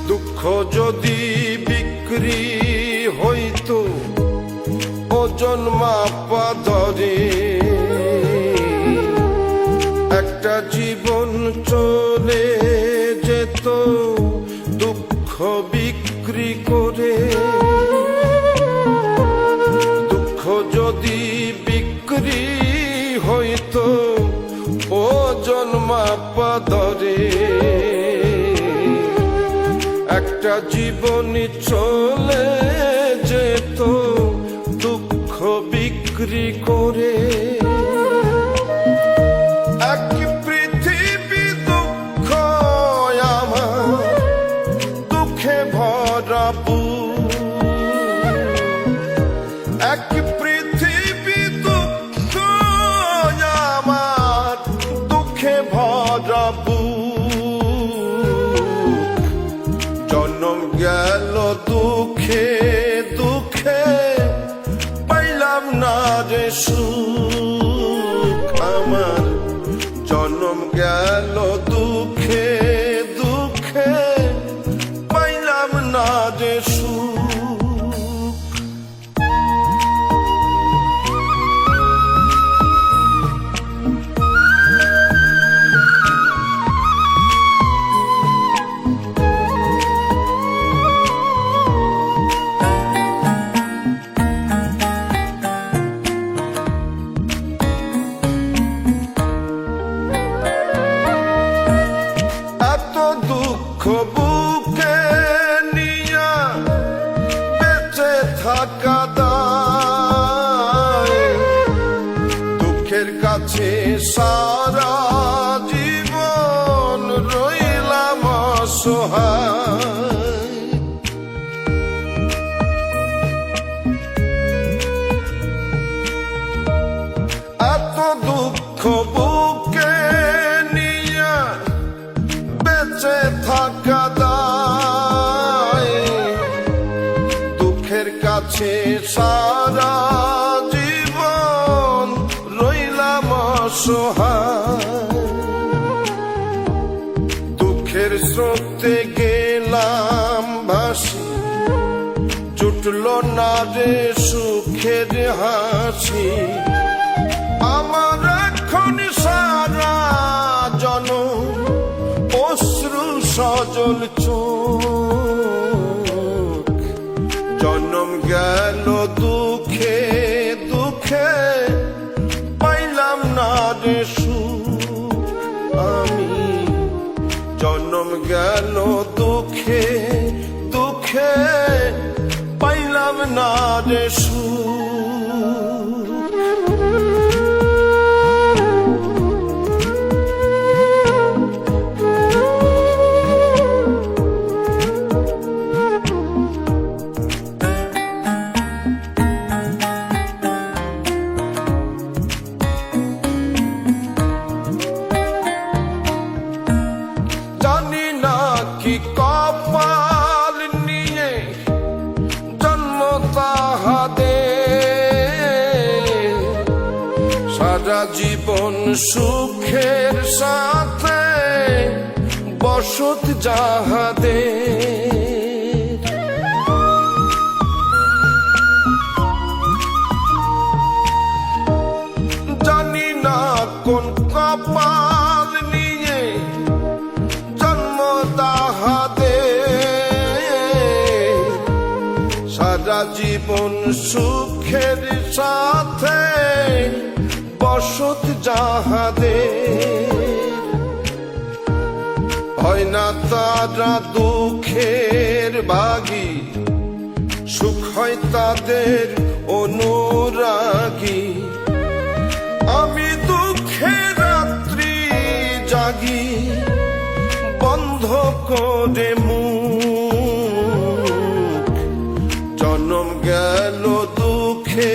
দুঃখ যদি বিক্রি হইতো ওজন মাপা ধরে, একটা জীবন চলে যেত দুঃখ বিক্রি করে। দুঃখ যদি বিক্রি হইতো ওজন মাপা ধরে, একটা জীবনী চলে যেত দুঃখ বিক্রি করে। এক পৃথিবী দুঃখ আমার দুঃখে ভরা বুক, এক পৃথিবী দুঃখ আমার দুঃখে ভরা বুক। জন্ম গেল দুঃখে দুঃখে পাইলাম না রে সুখ আমার, জন্ম গেল দুঃখে দুঃখে পাইলাম না রে সুখ। দুঃখ বুকে নিয়া বেঁচে থাকা দায়, দুঃখের কাছে সারা জীবন রইলাম অসহায়। এত দুঃখ বুকে নিয়া বেঁচে থাকা দায়, দুঃখের কাছে সারা জীবন রইলাম অসহায়। দুঃখের স্রোতে গেলাম ভাসি, জুটল না রে সুখের হাসি। আমার এখন সারা জনম অশ্রু সজল চোখ, জন্ম গেল দুঃখে দুঃখে পাইলাম না রে সুখ আমি, জন্ম গেল দুঃখে দুঃখে পাইলাম না রে সুখ। কি কপাল নিয়ে জন্ম তাহাদের, সারা জীবন সুখের সাথে বসত যাহাদের। জানি না কোন কপাল নিয়ে জন্ম তাহাদের, সারা জীবন সুখের সাথে বসত যাহাদের। হয় না তারা দুঃখের ভাগী, সুখ হয় তাদের অনুরাগী। আমি দুঃখের রাত্রি জাগি বন্ধ করে মুখ, জন্ম গেল দুঃখে